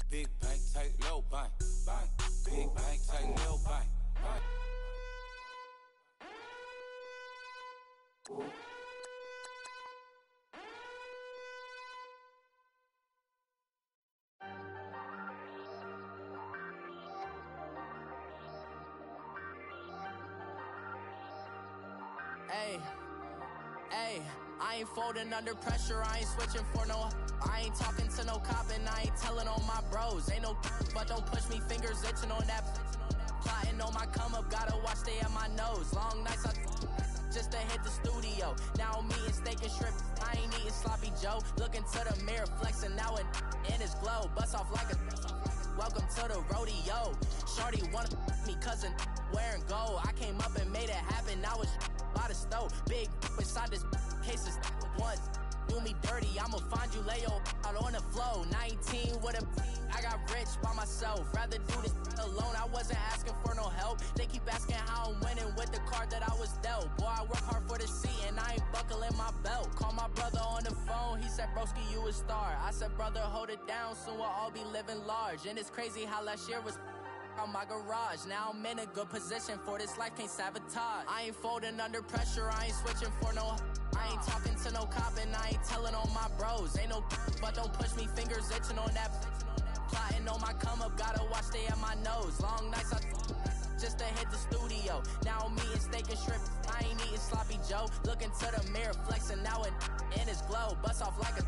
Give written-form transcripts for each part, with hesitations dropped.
Big bank, take little bank. Big bank, take little bank. Hey, I ain't folding under pressure, I ain't switching for no. I ain't talking to no cop and I ain't telling on my bros. Ain't no but don't push me, fingers itching on that. Plotting on my come up, gotta watch stay at my nose. Long nights just to hit the studio. Now I'm eating steak and shrimp, I ain't eating sloppy Joe. Looking to the mirror, flexing now and in his glow. Bust off like a welcome to the rodeo. Shorty wanna me cousin wearing gold. I came up and made it happen, I was by the stove. Big inside this cases once do me dirty, I'ma find you lay your out on the floor. 19 with a I got rich by myself. Rather do this alone, I wasn't asking for no help. They keep asking how I'm winning with the card that I was dealt. Boy, I work hard for the seat and I ain't buckling my belt. Call my brother on the phone, he said, broski, you a star. I said, brother, hold it down, soon we'll all be living large. And it's crazy how last year was on my garage. Now I'm in a good position for this life, can't sabotage. I ain't folding under pressure, I ain't switching for no. I ain't talking to no cop and I ain't telling on my bros. Ain't no but don't push me, fingers itching on that. Plotting on my come up, gotta watch stay at my nose. Long nights just to hit the studio. Now I'm eating steak and shrimp, I ain't eating sloppy Joe. Looking to the mirror, flexing now and in his glow. Bust off like a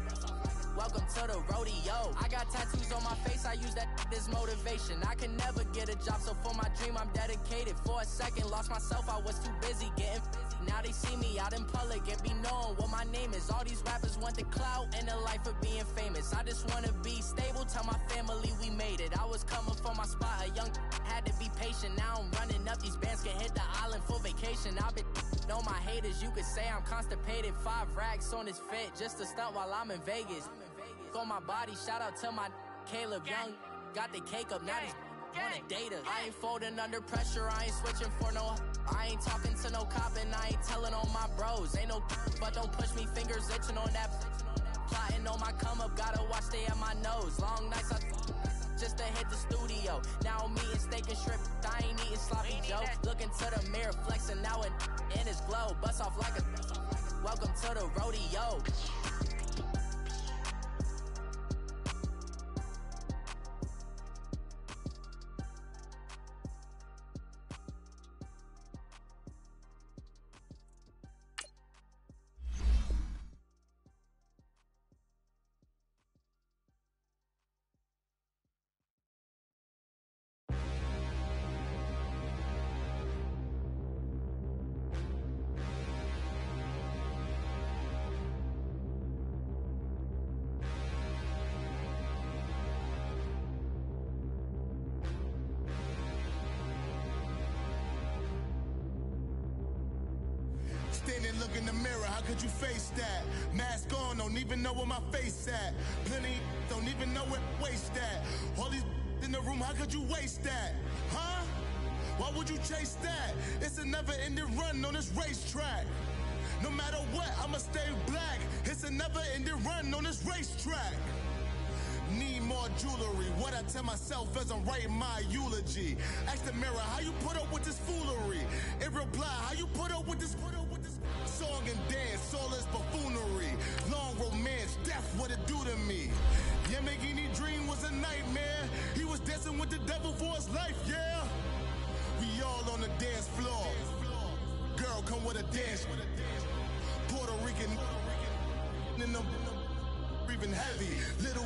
welcome to the rodeo. I got tattoos on my face, I use that as motivation. I can never get a job, so for my dream I'm dedicated. For a second, lost myself, I was too busy getting busy. Now they see me out in public and be knowing what my name is. All these rappers want the clout and the life of being famous. I just wanna be stable, tell my family we made it. I was coming from my spot, a young had to be patient. Now I'm running up, these bands can hit the island for vacation. I've been know my haters, you could say I'm constipated. 5 racks on his fit, just to stunt while I'm in Vegas. On my body, shout out to my Caleb Young. Got the cake up, now he's on a data. I ain't folding under pressure, I ain't switching for no. I ain't talking to no cop and I ain't telling on my bros. Ain't no but don't push me, fingers itching on that. Plotting on my come up, gotta watch stay at my nose. Long nights just to hit the studio. Now I'm eating steak and shrimp, I ain't eating sloppy Joe. Looking to the mirror, flexing now and in his glow. Bust off like a welcome to the rodeo. Standing, look in the mirror, how could you face that? Mask on, don't even know where my face at. Plenty, don't even know where waist at. All these in the room, how could you waste that? Huh? Why would you chase that? It's a never-ending run on this racetrack. No matter what, I'ma stay black. It's a never-ending run on this racetrack. Need more jewelry, what I tell myself as I'm writing my eulogy. Ask the mirror, how you put up with this foolery? It reply, how you put up with this song and dance, all this buffoonery. Long romance, death, what it do to me? Yamagini dream was a nightmare. He was dancing with the devil for his life, yeah. We all on the dance floor. Girl, come with a dance. Puerto Rican in the breathing heavy. Little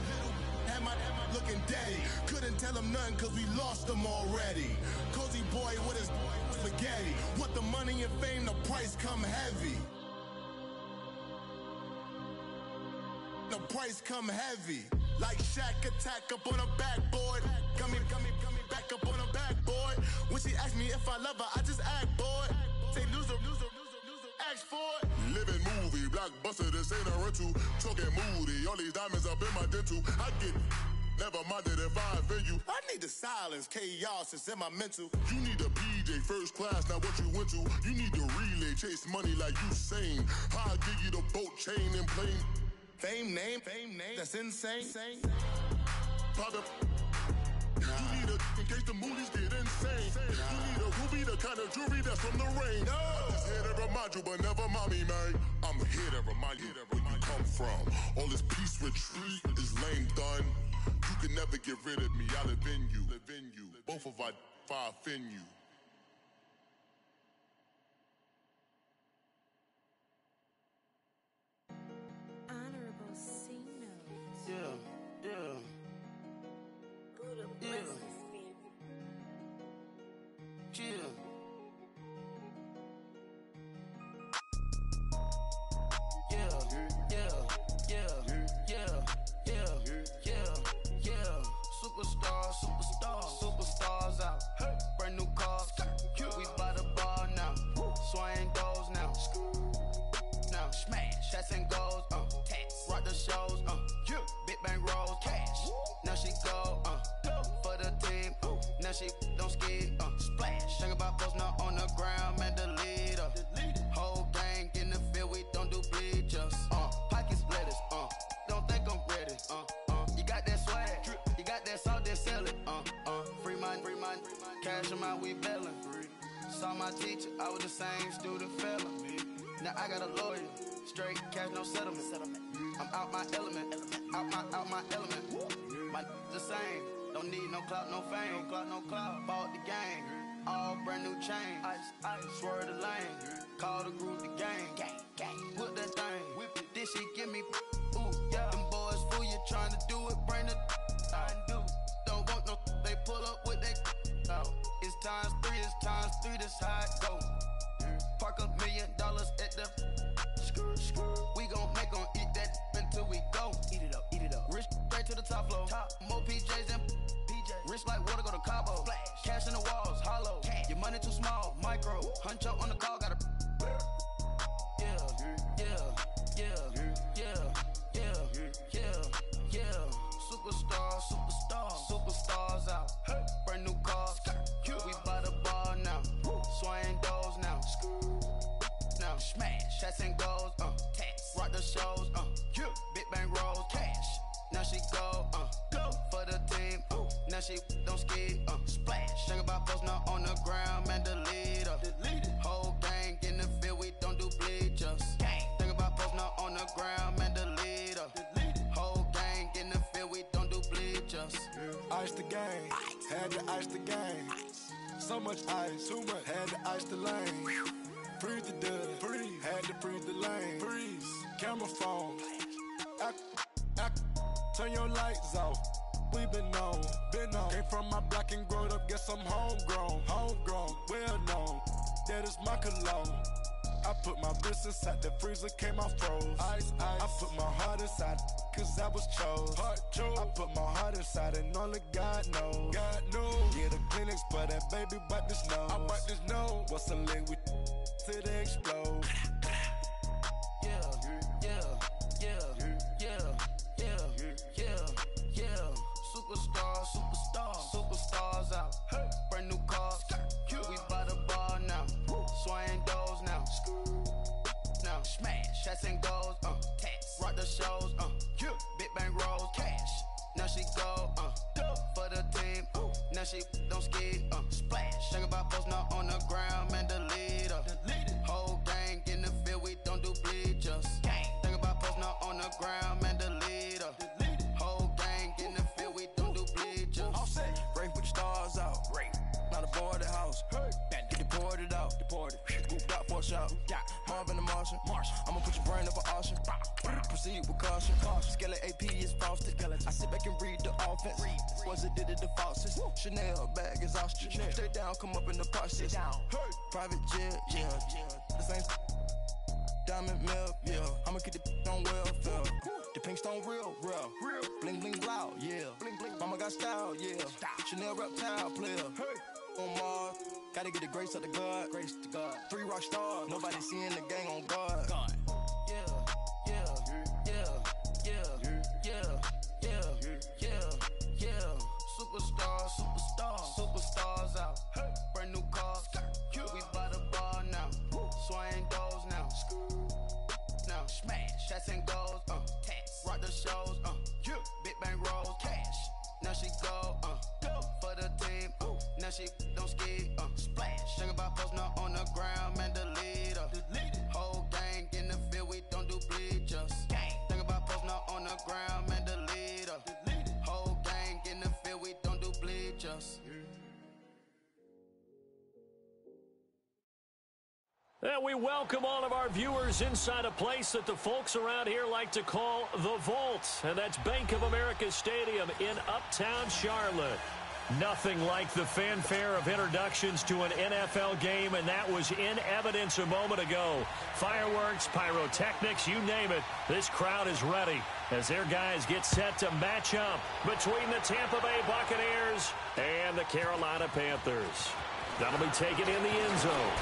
had my looking daddy. Couldn't tell him nothing cause we lost him already. Cozy boy with his spaghetti. Want the money and fame, the price come heavy. The price come heavy. Like Shaq attack up on a backboard. Coming back up on a backboard. When she asked me if I love her, I just act bored. Say loser, ask for it. Living movie, blockbuster, this ain't a rental. Talking moody, all these diamonds up in my dental. I get never minded if I offend you. I need the silence, chaos is in my mental. You need a PJ first class, not what you went to. You need the relay, chase money like you sane. I'll give you the boat, chain, and plane. Fame name, that's insane. Pop You need a in case the movies get insane. You need a ruby, the kind of jewelry that's from the rain. I'm just here to remind you, but never mommy, man. I'm here to remind you where you come from. All this peace retreat is lame done. You can never get rid of me. I live in you. Both of our five in you. Honorable C notes. Yeah. Buddha Yeah. blesses me. Yeah. Superstars out. Brand new cars. We by the bar now. Swaying doors now. Now smash. Shots and goals. Rock the shows. Big bang rolls. Cash. Now she go. For the team. Now she don't skid. Splash. Think about posting up on the ground. Man, the leader. Whole gang in the field. We don't do bleachers. Pockets lettuce. Don't think I'm ready. You got that swag. You got that salt, then sell it. Free mind. Cash them out, we bailin'. Saw my teacher, I was the same student fella. Now I got a lawyer, straight cash, no settlement. I'm out my element, out my element. My the same, don't need no clout, no fame. Bought the game, all brand new chain. Ice, swerve the lane, call the group the gang. Whip that thing, this shit give me. Ooh, yeah. Them boys fool you trying to do it, bring the. Don't want no, they pull up with they. It's times three, this how it go. Park $1 million at the. We gon' eat that until we go. Eat it up. Rich straight to the top floor. More PJs than PJs. Rich like water, go to Cabo. Splash. Cash in the walls, hollow. Cash. Your money too small, micro. Hunch up on the call, gotta. Superstars out. Brand new cars. We by the bar now. Swaying doors now. Now smash. Shots and goals. Rock the shows. Big bang rolls. Cash. Now she go. For the team. Now she don't skid. Splash. Think about posting up on the ground. Man, the leader. Whole gang in the field. We don't do bleachers. Think about posting up on the ground. Man, the leader. Whole gang in the field. We don't do bleachers. Ice the game, had to ice the game. So much ice, too much, had to ice the lane. Freeze the dust, had to freeze the lane. Freeze, camera phone. Turn your lights off. We been on. Came from my block and growed up, guess I'm homegrown, well known. That is my cologne. I put my wrist inside the freezer, came out froze. Ice. I put my heart inside, cause I was chose. I put my heart inside and only God knows. Yeah, the clinics for that baby, wipe this nose. I wipe this nose. What's a lick with till they explode? Superstars out. Brand new cars. We by the bar now. Swaying doors now. Now smash. Shots and goals. Rock the shows. Big bang rolls. Cash. Now she go. For the team. Now she don't skid. Splash. Think about posting up on the ground. Man, the leader. Whole gang in the field. We don't do bleachers. Think about posting up on the ground. Man, the leader. Whole gang in the field. We don't do bleachers. All set. Race with the stars out. Not a boarded house. Get deported out. Moved out for a shot. Marvin the Martian. I'ma put your brain up for auction. Proceed with caution. Skeleton AP is frosted. I sit back and read the offense. Was it did it the faucets? Chanel bag is ostrich. Stay down, come up in the process. Private jet, yeah. The same diamond milk, yeah. I'ma keep the on welfare. The pink stone real. Bling bling loud, yeah. Mama got style, yeah. Chanel reptile player. On Mars, gotta get the grace of the God. 3 rock stars, nobody seeing the gang on guard. Superstars out. Brand new cars. We by the bar now. Swaying doors now. Now smash. Shots and goals. Rock the shows. Big bang rolls. Cash. Now she go. she don't ski, splash. Think about posting up on the ground, man, delete her. Whole gang in the field, we don't do bleachers. Think about posting up on the ground, man, delete her. Whole gang in the field, we don't do bleachers. And we welcome all of our viewers inside a place that the folks around here like to call the Vault. And that's Bank of America Stadium in Uptown Charlotte. Nothing like the fanfare of introductions to an NFL game, and that was in evidence a moment ago. Fireworks, pyrotechnics, you name it. This crowd is ready as their guys get set to match up between the Tampa Bay Buccaneers and the Carolina Panthers. That'll be taken in the end zone.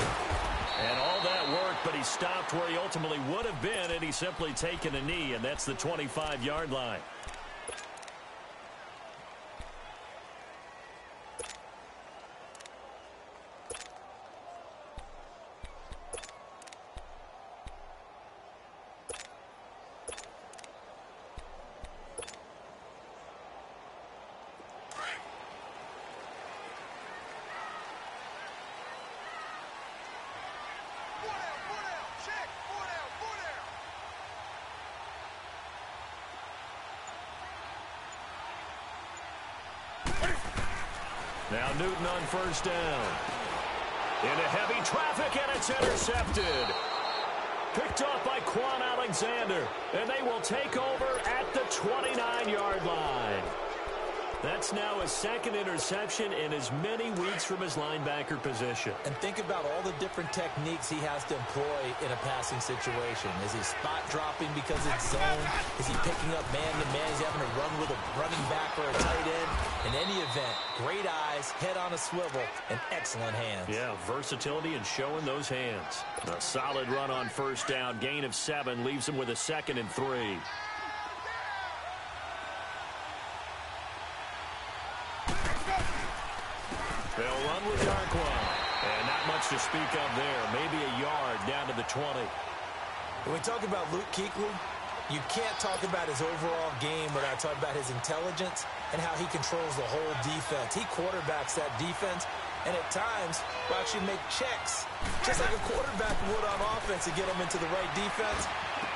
And all that work, but he stopped where he ultimately would have been, and he's simply taken a knee, and that's the 25-yard line. Now Newton on first down. Into heavy traffic, and it's intercepted. Picked off by Quan Alexander, and they will take over at the 29-yard line. That's now his second interception in as many weeks from his linebacker position. And think about all the different techniques he has to employ in a passing situation. Is he spot dropping because it's zone? Is he picking up man-to-man? Is he having to run with a running back or a tight end? In any event, great eyes, head on a swivel, and excellent hands. Yeah, versatility and showing those hands. A solid run on first down. Gain of 7 leaves him with a 2nd and 3. They'll run with Darkwa. And not much to speak of there. Maybe a yard down to the 20. When we talk about Luke Kuechly, you can't talk about his overall game without talking about his intelligence and how he controls the whole defense. He quarterbacks that defense, and at times will actually make checks, just like a quarterback would on offense to get him into the right defense.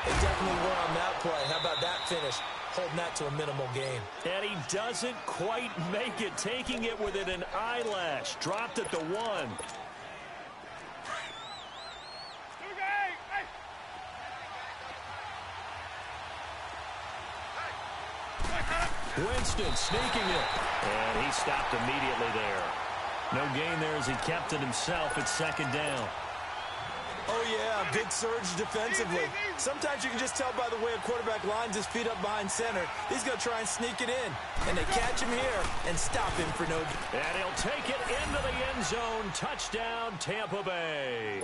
They definitely were on that play. How about that finish? Holding that to a minimal gain. And he doesn't quite make it, taking it within an eyelash. Dropped at the 1. Winston sneaking it. And he stopped immediately there. No gain there as he kept it himself at 2nd down. Oh, yeah, good surge defensively. Sometimes you can just tell by the way a quarterback lines his feet up behind center. He's going to try and sneak it in. And they catch him here and stop him for no... And he'll take it into the end zone. Touchdown, Tampa Bay.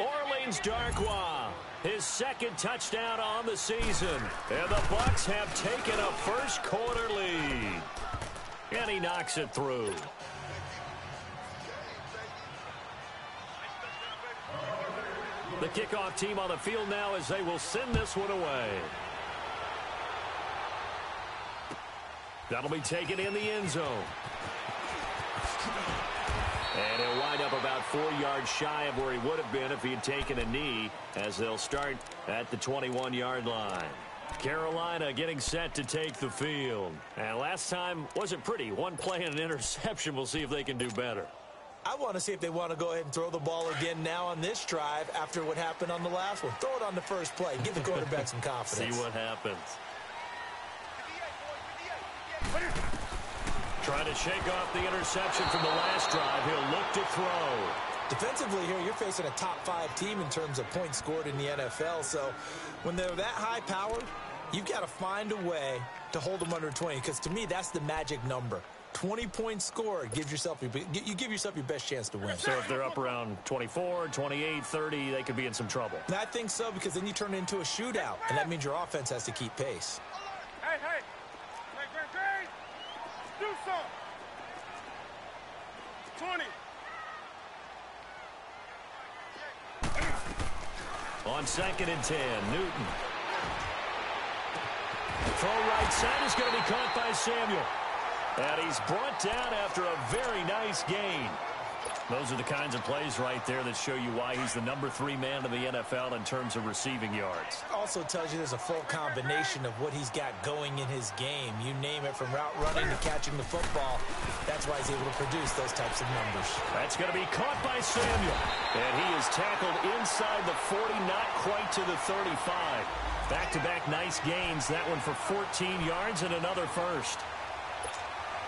Orleans Darkwa, his 2nd touchdown on the season. And the Bucs have taken a first-quarter lead. And he knocks it through. The kickoff team on the field now as they will send this one away. That'll be taken in the end zone. And he'll wind up about 4 yards shy of where he would have been if he had taken a knee, as they'll start at the 21-yard line. Carolina getting set to take the field. And last time wasn't pretty. One play and an interception. We'll see if they can do better. I want to see if they want to go ahead and throw the ball again now on this drive after what happened on the last one. Throw it on the first play. Give the quarterback some confidence. See what happens. Trying to shake off the interception from the last drive. He'll look to throw. Defensively here, you're facing a top-5 team in terms of points scored in the NFL. So when they're that high-powered, you've got to find a way to hold them under 20. Because to me, that's the magic number. 20 points scored gives yourself you give yourself your best chance to win. So if they're up around 24, 28, 30, they could be in some trouble. And I think so, because then you turn it into a shootout, and that means your offense has to keep pace. Hey, do something. 20. On 2nd and 10, Newton. Throw right side is going to be caught by Samuel. And he's brought down after a very nice gain. Those are the kinds of plays right there that show you why he's the #3 man in the NFL in terms of receiving yards. Also tells you there's a full combination of what he's got going in his game. You name it, from route running to catching the football. That's why he's able to produce those types of numbers. That's going to be caught by Samuel. And he is tackled inside the 40, not quite to the 35. Back-to-back nice gains. That one for 14 yards and another first.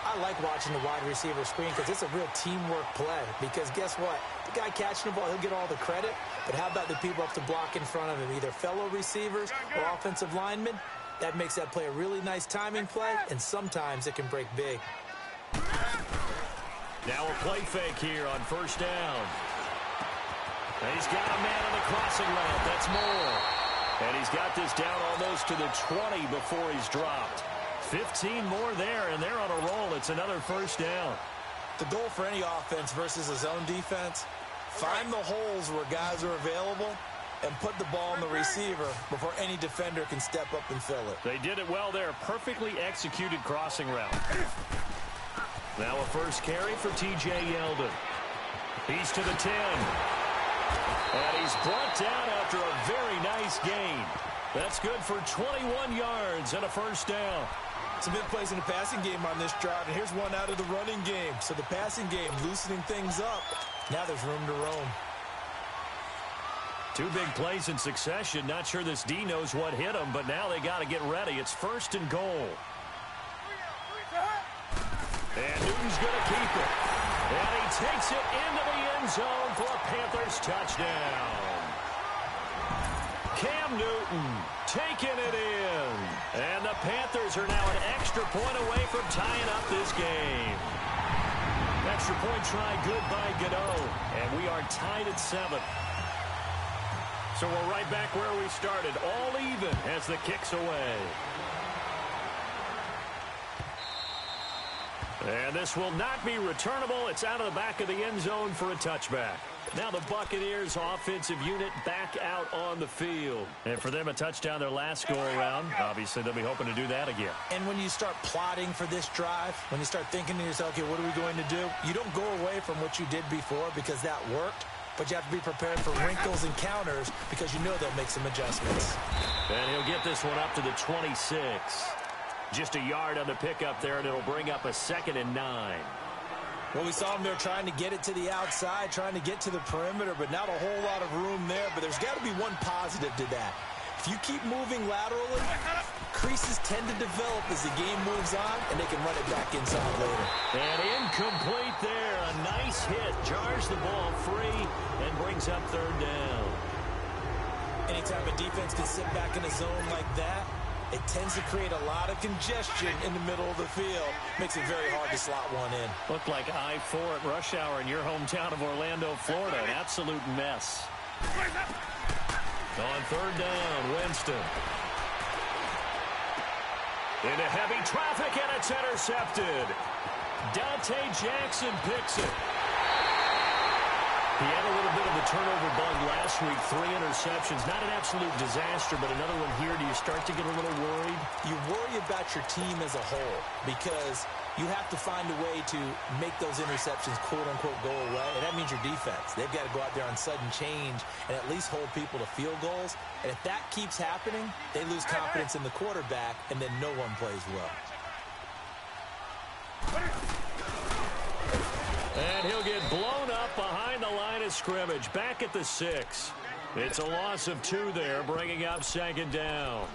I like watching the wide receiver screen because it's a real teamwork play. Because guess what? The guy catching the ball, he'll get all the credit. But how about the people up to block in front of him, either fellow receivers or offensive linemen? That makes that play a really nice timing play, and sometimes it can break big. Now a play fake here on first down. And he's got a man on the crossing route. That's Moore. And he's got this down almost to the 20 before he's dropped. 15 more there, and they're on a roll. It's another first down. The goal for any offense versus a zone defense, find the holes where guys are available and put the ball on the receiver before any defender can step up and fill it. They did it well there. Perfectly executed crossing route. Now a first carry for T.J. Yeldon. He's to the 10. And he's brought down after a very nice gain. That's good for 21 yards and a first down. Some big plays in the passing game on this drive, and here's one out of the running game. So the passing game loosening things up. Now there's room to roam. Two big plays in succession. Not sure this D knows what hit him, but now they got to get ready. It's first and goal. And Newton's going to keep it. And he takes it into the end zone for a Panthers touchdown. Cam Newton taking it in. And the Panthers are now an extra point away from tying up this game. Extra point try good by Gano. And we are tied at 7. So we're right back where we started. All even as the kick's away. And this will not be returnable. It's out of the back of the end zone for a touchback. Now the Buccaneers offensive unit back out on the field. And for them, a touchdown their last go-around. Obviously, they'll be hoping to do that again. And when you start plotting for this drive, when you start thinking to yourself, okay, what are we going to do? You don't go away from what you did before because that worked. But you have to be prepared for wrinkles and counters because you know they'll make some adjustments. And he'll get this one up to the 26. Just a yard on the pickup there, and it'll bring up a 2nd and 9. Well, we saw them there trying to get it to the outside, trying to get to the perimeter, but not a whole lot of room there. But there's got to be one positive to that. If you keep moving laterally, creases tend to develop as the game moves on, and they can run it back inside later. And incomplete there. A nice hit. Jars the ball free and brings up 3rd down. Anytime a defense can sit back in a zone like that, it tends to create a lot of congestion in the middle of the field. Makes it very hard to slot one in. Looked like I-4 at rush hour in your hometown of Orlando, Florida. An absolute mess. On 3rd down, Winston. Into heavy traffic, and it's intercepted. Dante Jackson picks it. He had a little bit of a turnover bug last week, 3 interceptions. Not an absolute disaster, but another one here. Do you start to get a little worried? You worry about your team as a whole because you have to find a way to make those interceptions, quote-unquote, go away. And that means your defense. They've got to go out there on sudden change and at least hold people to field goals. And if that keeps happening, they lose confidence in the quarterback, and then no one plays well. And he'll get blown up behind the line of scrimmage. Back at the 6. It's a loss of 2 there, bringing up 2nd down.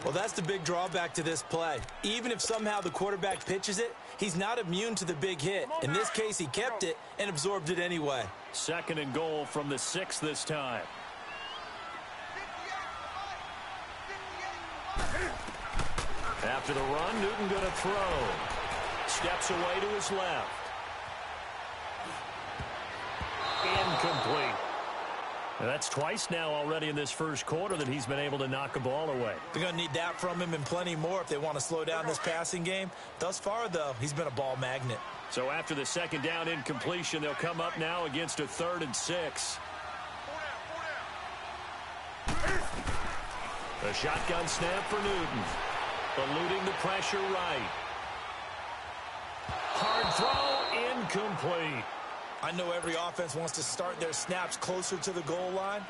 Well, that's the big drawback to this play. Even if somehow the quarterback pitches it, he's not immune to the big hit. In this case, he kept it and absorbed it anyway. 2nd and goal from the 6 this time. After the run, Newton going to throw. Steps away to his left. Incomplete. Now that's twice now already in this first quarter that he's been able to knock a ball away. They're going to need that from him and plenty more if they want to slow down this passing game. Thus far, though, he's been a ball magnet. So after the 2nd down incompletion, they'll come up now against a 3rd and 6. A shotgun snap for Newton. Eluding the pressure right. Hard throw, incomplete. I know every offense wants to start their snaps closer to the goal line,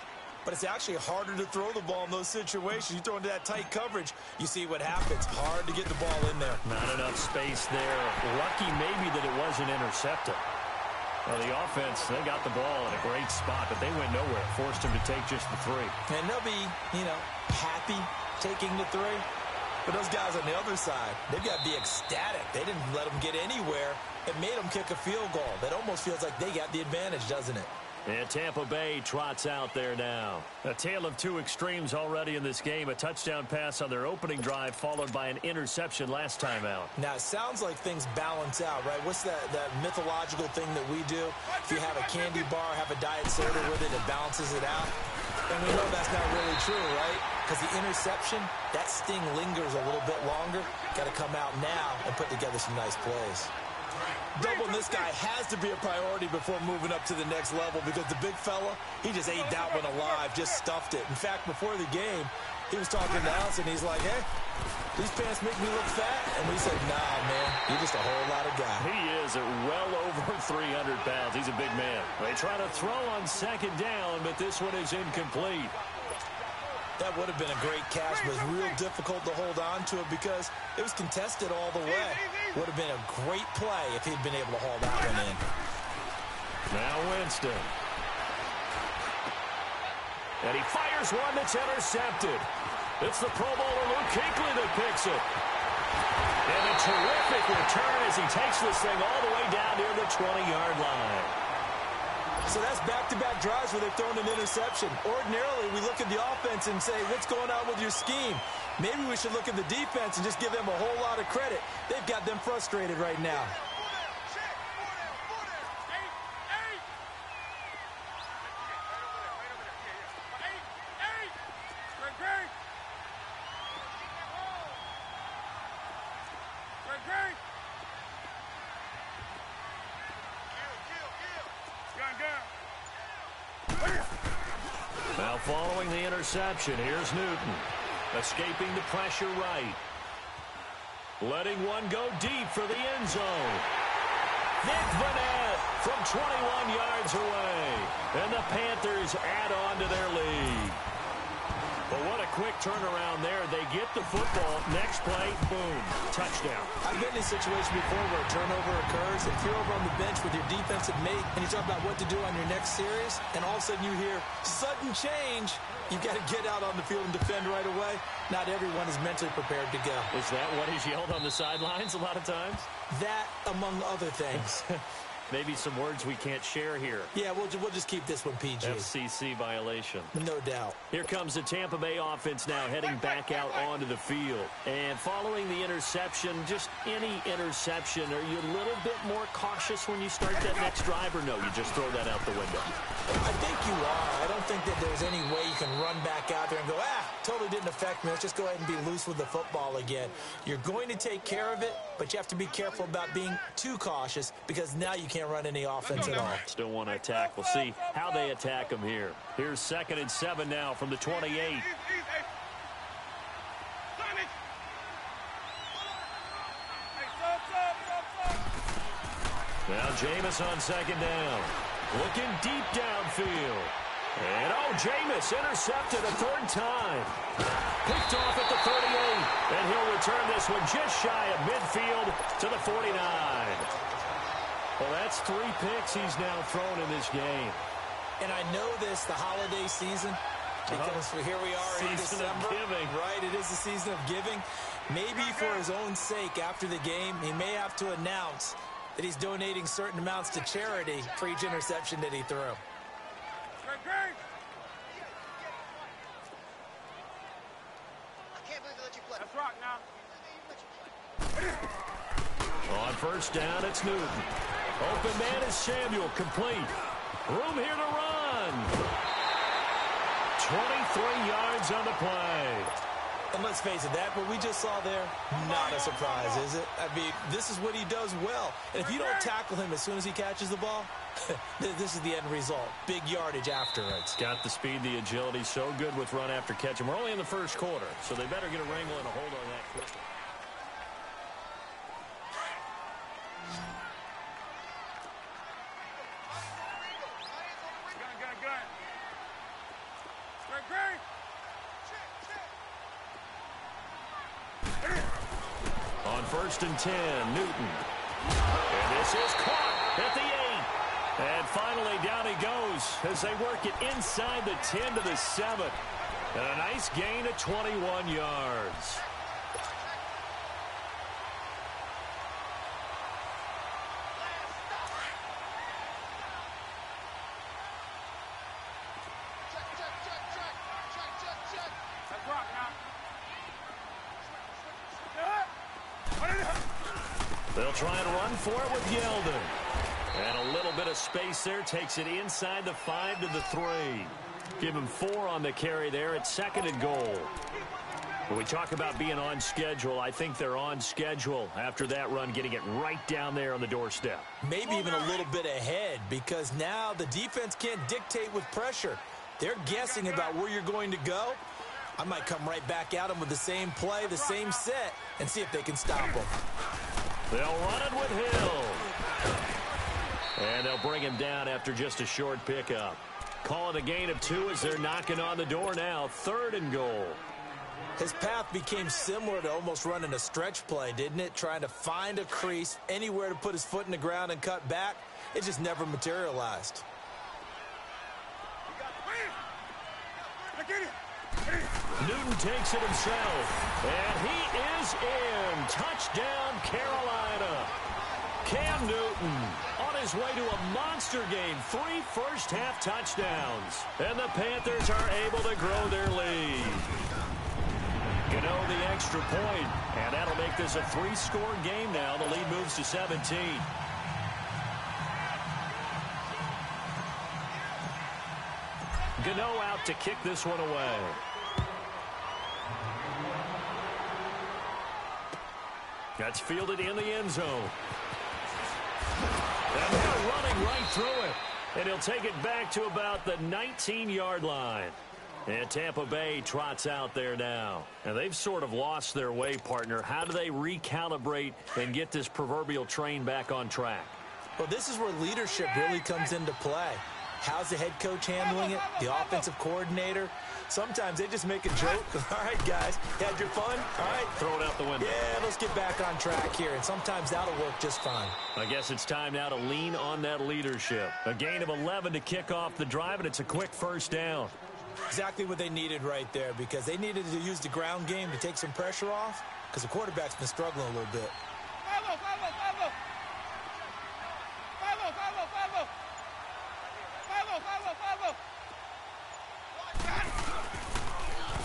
but it's actually harder to throw the ball in those situations. You throw into that tight coverage, you see what happens. Hard to get the ball in there. Not enough space there. Lucky maybe that it wasn't intercepted. Well, the offense, they got the ball in a great spot, but they went nowhere. Forced him to take just the 3. And they'll be, happy taking the 3. But those guys on the other side, they've got to be ecstatic. They didn't let them get anywhere. It made them kick a field goal. That almost feels like they got the advantage, doesn't it? And Tampa Bay trots out there now. A tale of two extremes already in this game. A touchdown pass on their opening drive, followed by an interception last time out. Now, it sounds like things balance out, right? What's that mythological thing that we do? If you have a candy bar, have a diet soda with it, it balances it out. And we know that's not really true, right? Because the interception, that sting lingers a little bit longer. Got to come out now and put together some nice plays. Doubling this guy has to be a priority before moving up to the next level, because the big fella, he just ate that one alive, just stuffed it. In fact, before the game, he was talking to us, and he's like, hey, these pants make me look fat. And we said, nah, man, you're just a whole lot of guy. He is at well over 300 pounds. He's a big man. They try to throw on second down, but this one is incomplete. That would have been a great catch, but it's real difficult to hold on to it because it was contested all the way. Would have been a great play if he'd been able to haul that one in. Now Winston. And he fires one that's intercepted. It's the Pro Bowler Luke Kuechly that picks it. And a terrific return as he takes this thing all the way down near the 20-yard line. So that's back-to-back drives where they've thrown an interception. Ordinarily, we look at the offense and say, what's going on with your scheme? Maybe we should look at the defense and just give them a whole lot of credit. They've got them frustrated right now. Now following the interception, here's Newton. Escaping the pressure right. Letting one go deep for the end zone. Nick Vannett from 21 yards away. And the Panthers add on to their lead. But what a quick turnaround there. They get the football. Next play, boom, touchdown. I've been in a situation before where a turnover occurs. If you're over on the bench with your defensive mate and you talk about what to do on your next series, and all of a sudden you hear sudden change, you've got to get out on the field and defend right away. Not everyone is mentally prepared to go. Is that what he's yelled on the sidelines a lot of times? That, among other things. Maybe some words we can't share here. Yeah, we'll just keep this one PG. FCC violation. No doubt. Here comes the Tampa Bay offense now heading back out onto the field. And following the interception, just any interception, are you a little bit more cautious when you start that next drive, or no, you just throw that out the window? I think you are. I don't think that there's any way you can run back out there and go, totally didn't affect me. Let's just go ahead and be loose with the football again. You're going to take care of it, but you have to be careful about being too cautious because now you can't run any offense at all. Still want to attack. We'll see how they attack them here. Here's 2nd and 7 now from the 28. Now Jameis on 2nd down. Looking deep downfield. And Jameis intercepted a 3rd time. Picked off at the 38. And he'll return this one just shy of midfield to the 49. Well, that's 3 picks he's now thrown in this game. And I know this, the holiday season, because here we are in December. Giving. Right, it is the season of giving. Maybe for his own sake, after the game, he may have to announce that he's donating certain amounts to charity for each interception that he threw. On 1st down, it's Newton. Open man is Samuel, complete. Room here to run. 23 yards on the play. And let's face it, that what we just saw there, not a surprise, is it? I mean, this is what he does well. And if you don't tackle him as soon as he catches the ball, this is the end result. Big yardage afterwards. Got the speed, the agility, so good with run after catch. And we're only in the 1st quarter, so they better get a wrangle and a hold on that quickly. first and 10. Newton. And this is caught at the 8. And finally down he goes as they work it inside the 10 to the 7. And a nice gain of 21 yards. They'll try and run for it with Yeldon. And a little bit of space there takes it inside the 5 to the 3. Give him 4 on the carry there at 2nd and goal. When we talk about being on schedule, I think they're on schedule after that run, getting it right down there on the doorstep. Maybe even a little bit ahead, because now the defense can't dictate with pressure. They're guessing about where you're going to go. I might come right back at them with the same play, the same set, and see if they can stop them. They'll run it with Hill. And they'll bring him down after just a short pickup. Calling a gain of 2 as they're knocking on the door now. 3rd and goal. His path became similar to almost running a stretch play, didn't it? Trying to find a crease, anywhere to put his foot in the ground and cut back. It just never materialized. Newton takes it himself. And he is in. Touchdown, Carolina. Cam Newton on his way to a monster game. 3 first-half touchdowns. And the Panthers are able to grow their lead. Gano the extra point, and that'll make this a 3-score game now. The lead moves to 17. Gano out to kick this one away. That's fielded in the end zone. And they're running right through it. And he'll take it back to about the 19-yard line. And Tampa Bay trots out there now. And they've sort of lost their way, partner. How do they recalibrate and get this proverbial train back on track? Well, this is where leadership really comes into play. How's the head coach handling it? The offensive coordinator? Sometimes they just make a joke. All right, guys, you had your fun? All right. Throw it out the window. Yeah, let's get back on track here. And sometimes that'll work just fine. I guess it's time now to lean on that leadership. A gain of 11 to kick off the drive, and it's a quick first down. Exactly what they needed right there, because they needed to use the ground game to take some pressure off, because the quarterback's been struggling a little bit.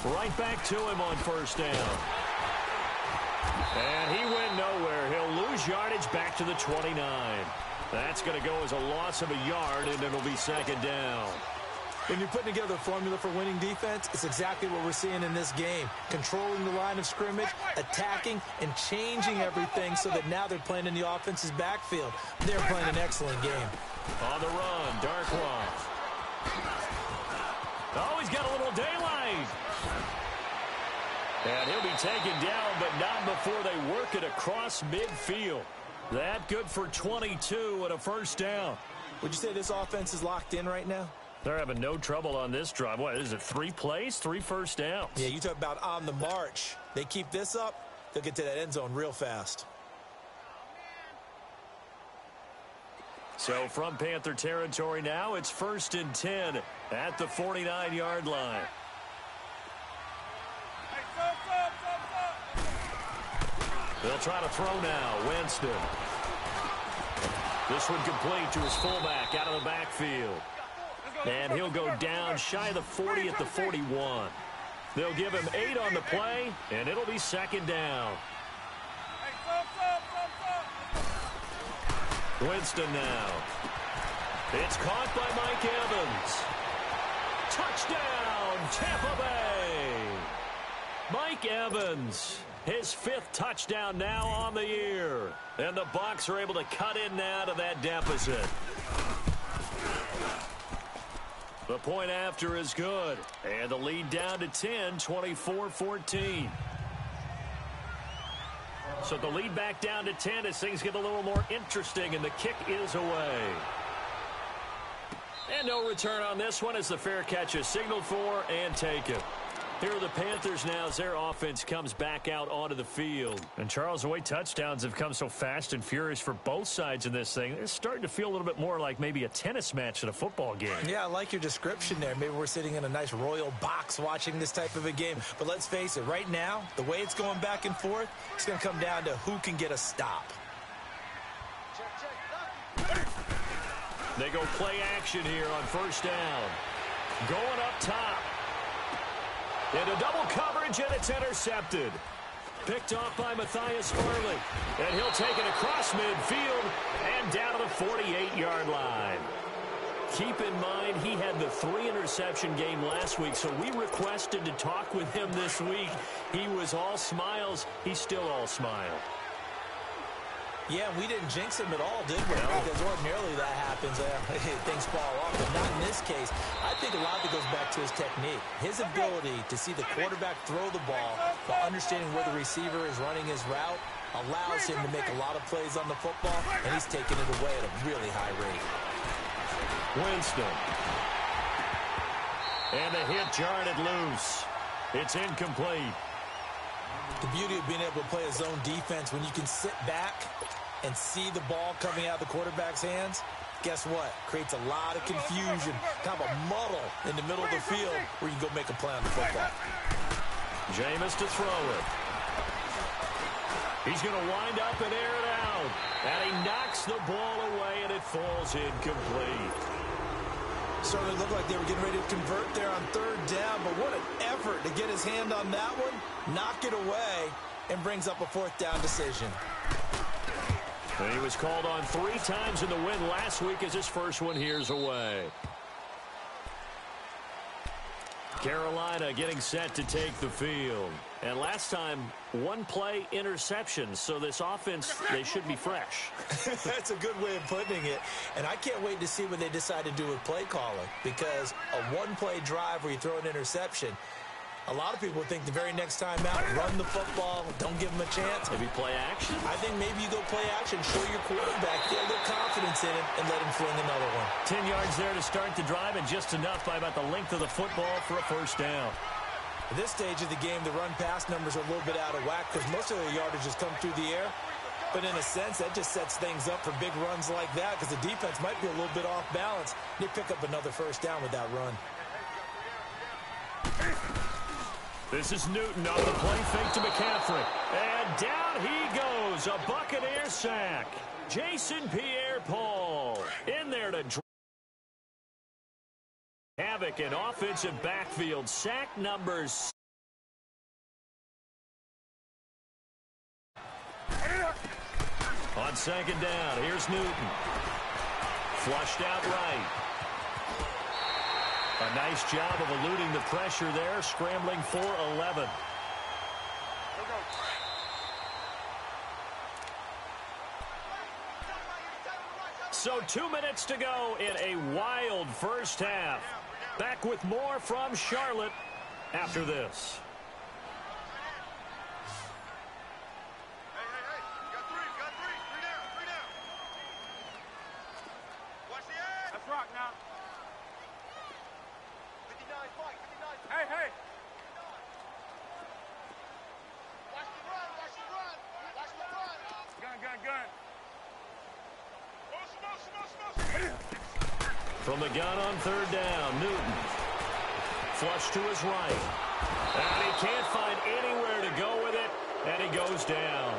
Right back to him on first down. And he went nowhere. He'll lose yardage back to the 29. That's going to go as a loss of a yard, and it'll be 2nd down. When you're putting together a formula for winning defense, it's exactly what we're seeing in this game. Controlling the line of scrimmage, attacking, and changing everything so that now they're playing in the offense's backfield. They're playing an excellent game. On the run, Darkwa. Oh, he's got a little daylight. And he'll be taken down, but not before they work it across midfield. That good for 22 and a first down. Would you say this offense is locked in right now? They're having no trouble on this drive. What is it, 3 plays, 3 first downs? Yeah, you talk about on the march. They keep this up, they'll get to that end zone real fast. So from Panther territory now, it's 1st and 10 at the 49-yard line. They'll try to throw now. Winston. This one complete to his fullback out of the backfield. And he'll go down shy of the 40 at the 41. They'll give him 8 on the play, and it'll be 2nd down. Winston now. It's caught by Mike Evans. Touchdown, Tampa Bay. Mike Evans, his 5th touchdown now on the year. And the Bucs are able to cut in now to that deficit. The point after is good. And the lead down to 10, 24-14. So the lead back down to 10 as things get a little more interesting, and the kick is away. And no return on this one as the fair catch is signaled for and taken. Here are the Panthers now as their offense comes back out onto the field. And Charles, the way touchdowns have come so fast and furious for both sides in this thing, it's starting to feel a little bit more like maybe a tennis match in a football game. Yeah, I like your description there. Maybe we're sitting in a nice royal box watching this type of a game. But let's face it, right now, the way it's going back and forth, it's going to come down to who can get a stop. They go play action here on first down. Going up top. Into double coverage, and it's intercepted. Picked off by Matthias Farley. And he'll take it across midfield and down to the 48-yard line. Keep in mind, he had the 3-interception game last week, so we requested to talk with him this week. He was all smiles. He's still all smile. Yeah, we didn't jinx him at all, did we? No. Because ordinarily that happens. Things fall off, but not in this case. I think a lot of it goes back to his technique. His ability to see the quarterback throw the ball while understanding where the receiver is running his route allows him to make a lot of plays on the football, and he's taking it away at a really high rate. Winston. And the hit jarred it loose. It's incomplete. The beauty of being able to play a zone defense when you can sit back and see the ball coming out of the quarterback's hands, guess what? Creates a lot of confusion, kind of a muddle in the middle of the field where you can go make a play on the football. Jameis to throw it. He's going to wind up and air it out. And he knocks the ball away, and it falls incomplete. Certainly looked like they were getting ready to convert there on third down, but what an effort to get his hand on that one, knock it away, and brings up a fourth down decision. And he was called on 3 times in the win last week as his first one here's away. Carolina getting set to take the field. And last time, 1 play interception. So this offense, they should be fresh. That's a good way of putting it. And I can't wait to see what they decide to do with play calling. Because a 1-play drive where you throw an interception, a lot of people think the very next time out, run the football, don't give them a chance. Maybe play action? I think maybe you go play action, show your quarterback, get a little confidence in it, and let him fling another one. 10 yards there to start the drive, and just enough by about the length of the football for a first down. At this stage of the game, the run-pass numbers are a little bit out of whack because most of their yardage has come through the air. But in a sense, that just sets things up for big runs like that because the defense might be a little bit off balance. They pick up another first down with that run. This is Newton on the play fake to McCaffrey. And down he goes. A Buccaneer sack. Jason Pierre-Paul in there to drive havoc in offensive backfield. Sack numbers. On second down, here's Newton. Flushed out right. A nice job of eluding the pressure there, scrambling for 11. So 2 minutes to go in a wild first half. Back with more from Charlotte after this. From the gun on third down, Newton. Flush to his right. And he can't find anywhere to go with it, and he goes down.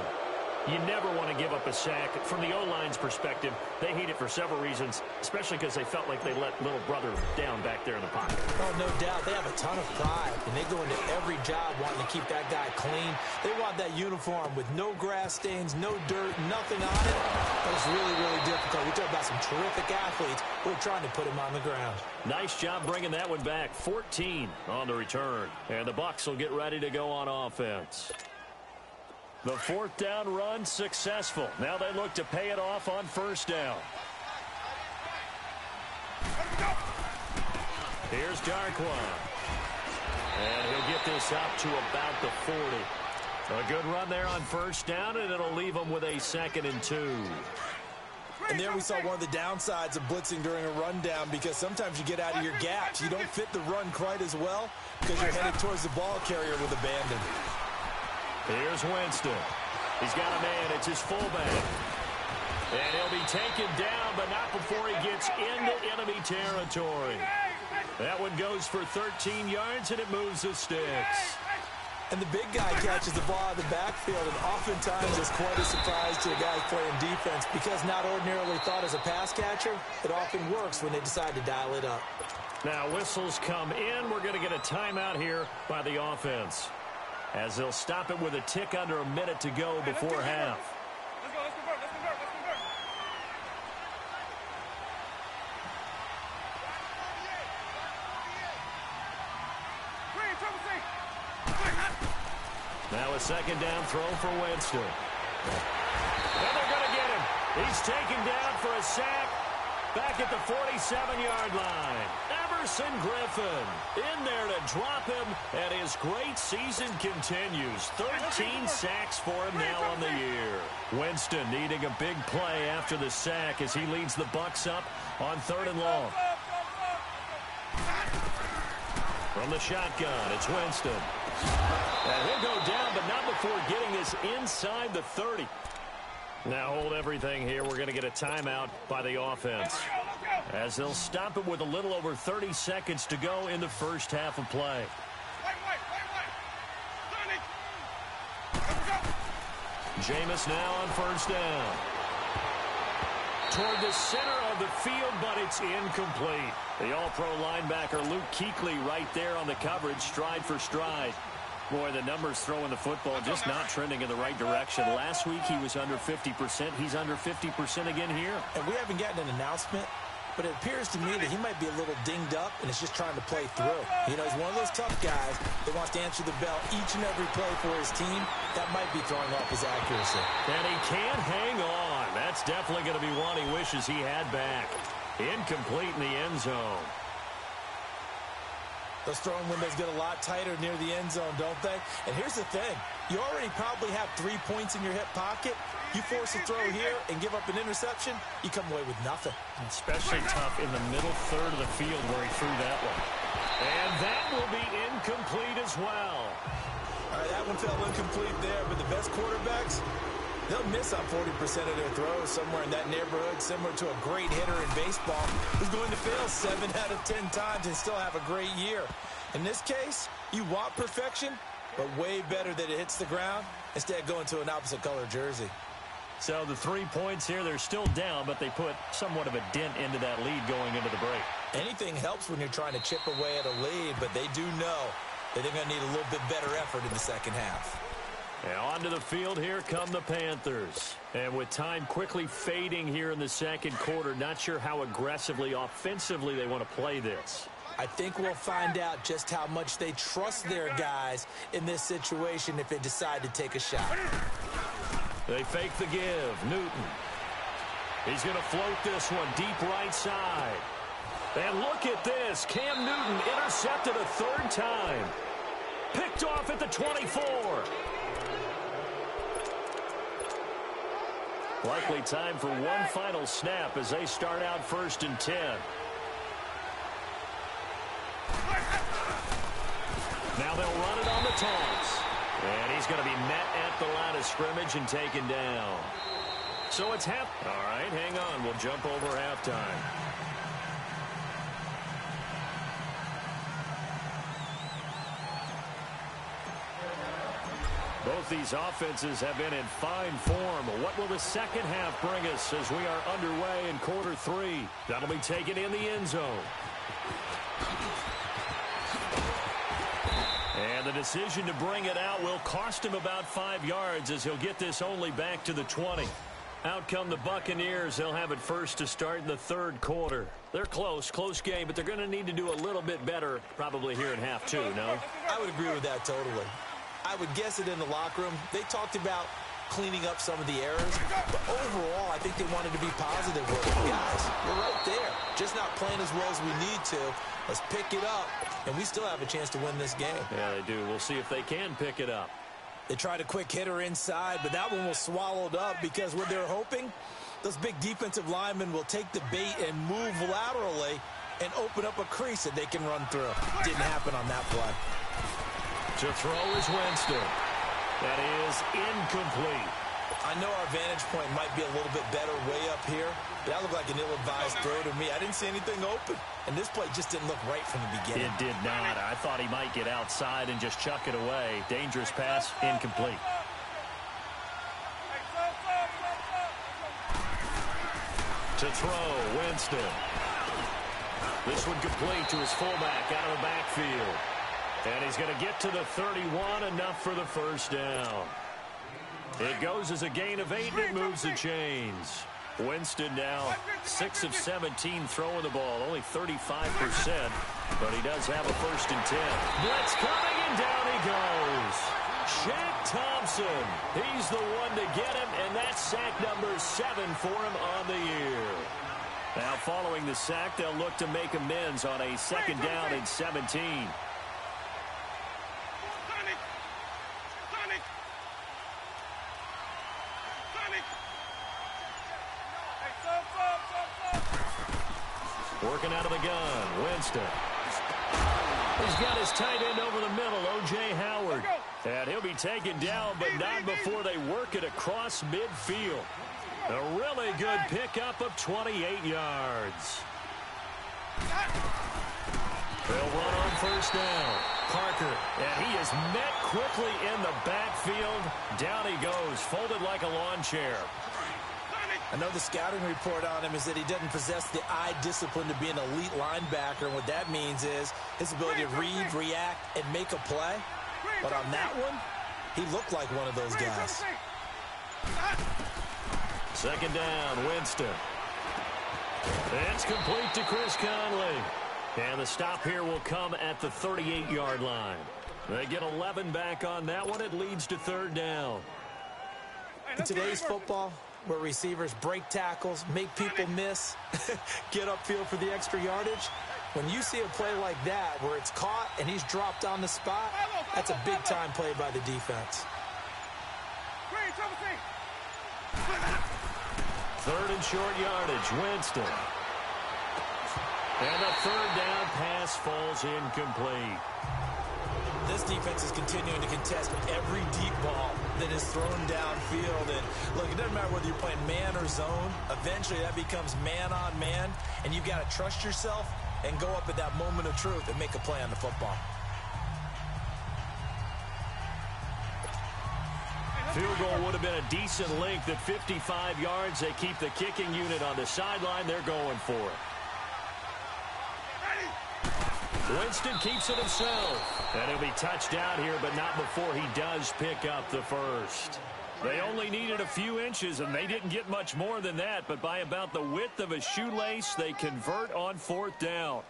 You never want to give up a sack. From the O-line's perspective, they hate it for several reasons, especially because they felt like they let little brother down back there in the pocket. Oh, no doubt. They have a ton of pride, and they go into every job wanting to keep that guy clean. They want that uniform with no grass stains, no dirt, nothing on it. That's really, really difficult. We talk about some terrific athletes. We're trying to put him on the ground. Nice job bringing that one back. 14 on the return. And the Bucs will get ready to go on offense. The fourth down run successful. Now they look to pay it off on first down. Here's Darquan. And he'll get this up to about the 40. A good run there on first down, and it'll leave them with a 2nd and 2. And there we saw one of the downsides of blitzing during a rundown, because sometimes you get out of your gaps. You don't fit the run quite as well because you're headed towards the ball carrier with abandon. Here's Winston. He's got a man. It's his fullback. And he'll be taken down, but not before he gets into enemy territory. That one goes for 13 yards, and it moves the sticks. And the big guy catches the ball out of the backfield, and oftentimes it's quite a surprise to the guys playing defense, because not ordinarily thought as a pass catcher, it often works when they decide to dial it up. Now whistles come in. We're going to get a timeout here by the offense, as they'll stop it with a tick under a minute to go before half. Let's go, let's convert, let's convert, let's convert. Green, triple C. Now a second down throw for Winston. And they're going to get him. He's taken down for a sack back at the 47-yard line. Everson Griffin in there to drop him, and his great season continues. 13 sacks for him now on the year. Winston needing a big play after the sack as he leads the Bucs up on 3rd and long. From the shotgun, it's Winston. And he'll go down, but not before getting this inside the 30. Now hold everything here. We're going to get a timeout by the offense, as they'll stop it with a little over 30 seconds to go in the first half of play. Jameis now on 1st down. Toward the center of the field, but it's incomplete. The all-pro linebacker Luke Kuechly right there on the coverage, stride for stride. Boy, the numbers throwing the football just not trending in the right direction. Last week he was under 50%. He's under 50% again here. And we haven't gotten an announcement, but it appears to me that he might be a little dinged up and is just trying to play through. You know, he's one of those tough guys that wants to answer the bell each and every play for his team. That might be throwing off his accuracy. And he can't hang on. That's definitely going to be one he wishes he had back. Incomplete in the end zone. Those throwing windows get a lot tighter near the end zone, don't they? And here's the thing. You already probably have 3 points in your hip pocket. You force a throw here and give up an interception, you come away with nothing. Especially tough in the middle third of the field where he threw that one. And that will be incomplete as well. All right, that one fell incomplete there, but the best quarterbacks, they'll miss up 40% of their throws somewhere in that neighborhood, similar to a great hitter in baseball who's going to fail 7 out of 10 times and still have a great year. In this case, you want perfection, but way better that it hits the ground instead of going to an opposite color jersey. So the 3 points here, they're still down, but they put somewhat of a dent into that lead going into the break. Anything helps when you're trying to chip away at a lead, but they do know that they're going to need a little bit better effort in the second half. And onto the field, here come the Panthers. And with time quickly fading here in the second quarter, not sure how aggressively, offensively they want to play this. I think we'll find out just how much they trust their guys in this situation if they decide to take a shot. They fake the give. Newton. He's going to float this one deep right side. And look at this. Cam Newton intercepted a 3rd time. Picked off at the 24. Likely time for one final snap as they start out 1st and 10. Now they'll run it on the taunts. And he's going to be met at the line of scrimmage and taken down. So it's half. All right, hang on. We'll jump over halftime. Both these offenses have been in fine form. What will the second half bring us as we are underway in quarter 3? That'll be taken in the end zone. And the decision to bring it out will cost him about 5 yards as he'll get this only back to the 20. Out come the Buccaneers. They'll have it first to start in the 3rd quarter. They're close game, but they're going to need to do a little bit better probably here in half 2, no? I would agree with that totally. I would guess it in the locker room. They talked about cleaning up some of the errors, but overall, I think they wanted to be positive with it. Guys, we're right there. Just not playing as well as we need to. Let's pick it up, and we still have a chance to win this game. Yeah, they do. We'll see if they can pick it up. They tried a quick hitter inside, but that one was swallowed up because what they're hoping Those big defensive linemen will take the bait and move laterally and open up a crease that they can run through. Didn't happen on that play. To throw is Winston. That is incomplete. I know our vantage point might be a little bit better way up here, but that looked like an ill-advised throw to me. I didn't see anything open, and this play just didn't look right from the beginning. It did not. I thought he might get outside and just chuck it away. Dangerous pass, incomplete. To throw, Winston. This one complete to his fullback out of the backfield. And he's going to get to the 31, enough for the first down. It goes as a gain of 8, and it moves the chains. Winston now 6 of 17 throwing the ball, only 35%, but he does have a 1st and 10. Blitz coming, and down he goes. Shaq Thompson, he's the one to get him, and that's sack number 7 for him on the year. Now following the sack, they'll look to make amends on a 2nd down and 17. Working out of the gun, Winston. He's got his tight end over the middle, O.J. Howard. And he'll be taken down, but not before they work it across midfield. A really good pickup of 28 yards. They'll run on 1st down. Parker, and he is met quickly in the backfield. Down he goes, folded like a lawn chair. I know the scouting report on him is that he doesn't possess the eye discipline to be an elite linebacker, and what that means is his ability to read, react, and make a play. But on that one, he looked like one of those guys. 2nd down, Winston. It's complete to Chris Conley. And the stop here will come at the 38-yard line. They get 11 back on that one. It leads to 3rd down. In today's football, where receivers break tackles, make people miss, get upfield for the extra yardage, when you see a play like that where it's caught and he's dropped on the spot, that's a big-time play by the defense. 3rd and short yardage, Winston. And the 3rd down pass falls incomplete. This defense is continuing to contest every deep ball that is thrown downfield. And look, it doesn't matter whether you're playing man or zone. Eventually that becomes man on man, and you've got to trust yourself and go up at that moment of truth and make a play on the football. Field goal would have been a decent length at 55 yards. They keep the kicking unit on the sideline. They're going for it. Winston keeps it himself. And he'll be touched down here, but not before he does pick up the 1st. They only needed a few inches, and they didn't get much more than that. But by about the width of a shoelace, they convert on 4th down.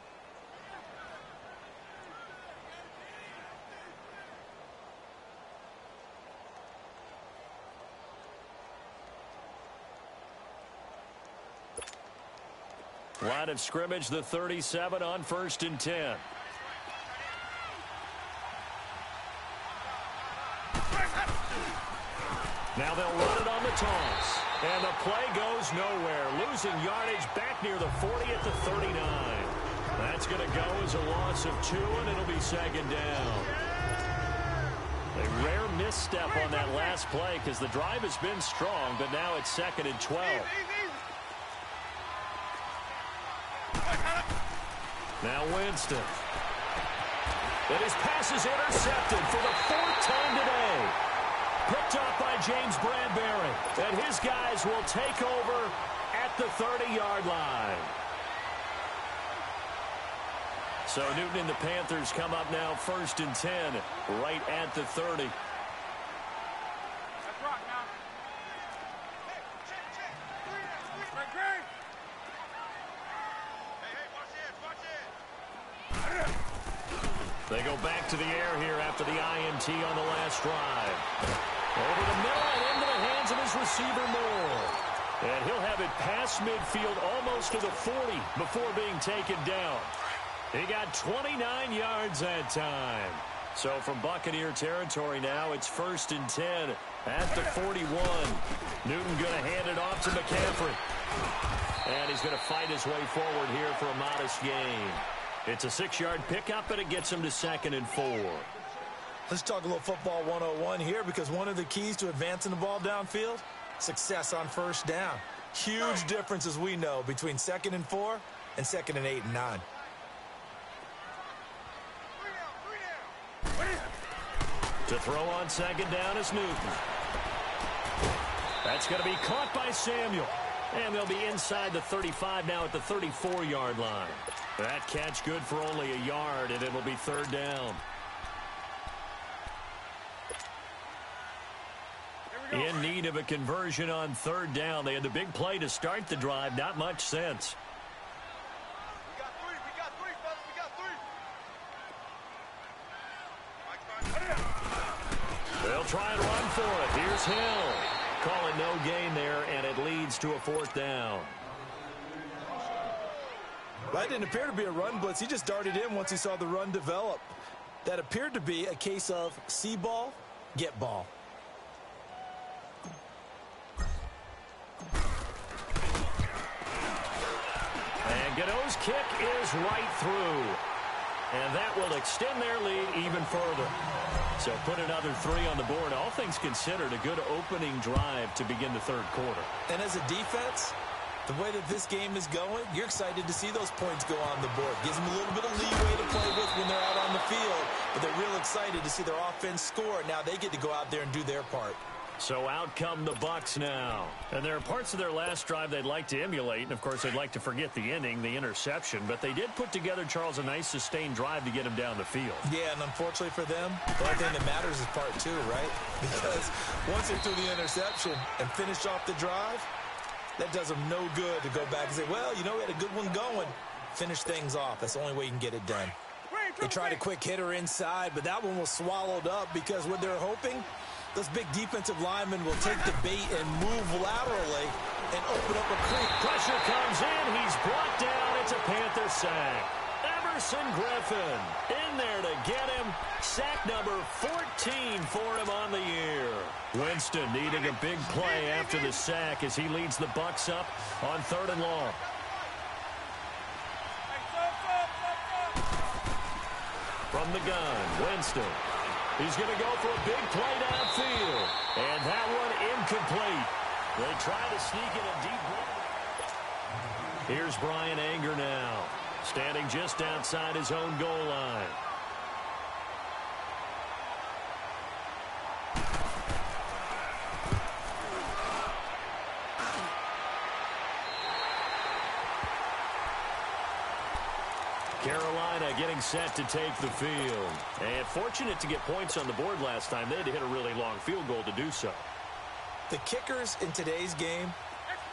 Line of scrimmage, the 37 on 1st and 10. Now they'll run it on the toss. And the play goes nowhere. Losing yardage back near the 40 at the 39. That's going to go as a loss of 2, and it'll be 2nd down. A rare misstep on that last play because the drive has been strong, but now it's 2nd and 12. Now Winston. And his pass is intercepted for the 4th time today. Picked off by James Bradbury. And his guys will take over at the 30-yard line. So Newton and the Panthers come up now 1st and 10, right at the 30. They go back to the air here after the INT on the last drive. Over the middle and into the hands of his receiver Moore. And he'll have it past midfield almost to the 40 before being taken down. He got 29 yards that time. So from Buccaneer territory now, it's 1st and 10 at the 41. Newton going to hand it off to McCaffrey. And he's going to fight his way forward here for a modest gain. It's a 6-yard pickup, and it gets him to 2nd and 4. Let's talk a little football 101 here, because one of the keys to advancing the ball downfield, success on first down. Huge difference, as we know, between 2nd and 4 and 2nd and 8 and 9. To throw on 2nd down is Newton. That's going to be caught by Samuel. And they'll be inside the 35 now at the 34-yard line. That catch good for only a yard, and it'll be 3rd down. In need of a conversion on 3rd down. They had the big play to start the drive. Not much sense. We got three, fellas. We got three. They'll try and run for it. Here's Hill. Calling no gain there, and it leads to a 4th down. That didn't appear to be a run blitz. He just darted in once he saw the run develop. That appeared to be a case of see ball, get ball. And Godot's kick is right through. And that will extend their lead even further. So put another 3 on the board. All things considered, a good opening drive to begin the 3rd quarter. And as a defense, the way that this game is going, you're excited to see those points go on the board. Gives them a little bit of leeway to play with when they're out on the field. But they're real excited to see their offense score. Now they get to go out there and do their part. So out come the Bucs now. And there are parts of their last drive they'd like to emulate. And, of course, they'd like to forget the ending, the interception. But they did put together, Charles, a nice sustained drive to get him down the field. Yeah, and unfortunately for them, the only thing that matters is part 2, right? Because once they threw the interception and finished off the drive, that does them no good to go back and say, well, you know, we had a good one going. Finish things off. That's the only way you can get it done. They tried a quick hitter inside, but that one was swallowed up because what they're hoping, those big defensive linemen will take the bait and move laterally and open up a creek. Pressure comes in. He's brought down. It's a Panther sack. Emerson Griffin in there to get him. Sack number 14 for him on the year. Winston needing a big play after the sack as he leads the Bucs up on 3rd and long. From the gun, Winston. He's going to go for a big play downfield. And that one incomplete. They try to sneak in a deep ball. Here's Brian Anger now, standing just outside his own goal line. Carolina getting set to take the field. And fortunate to get points on the board last time. They had to hit a really long field goal to do so. The kickers in today's game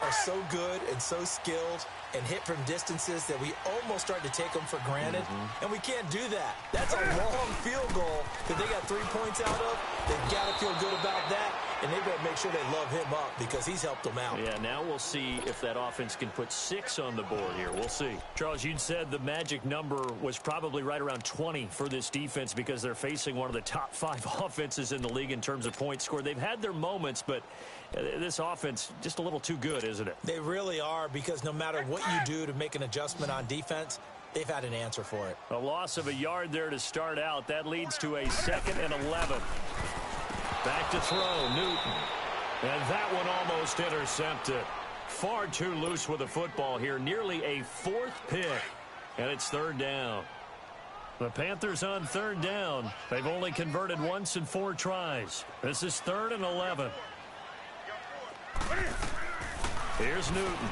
are so good and so skilled and hit from distances that we almost start to take them for granted. And we can't do that. That's a long field goal that they got 3 points out of. They've got to feel good about that, and they better make sure they love him up because he's helped them out. Yeah, now we'll see if that offense can put 6 on the board here. We'll see. Charles, you'd said the magic number was probably right around 20 for this defense because they're facing one of the top 5 offenses in the league in terms of points scored. They've had their moments, but this offense just a little too good, isn't it? They really are, because no matter what you do to make an adjustment on defense, they've had an answer for it. A loss of a yard there to start out. That leads to a 2nd and 11. Back to throw, Newton. And that one almost intercepted. Far too loose with the football here. Nearly a 4th pick. And it's 3rd down. The Panthers on 3rd down. They've only converted once in 4 tries. This is 3rd and 11. Here's Newton.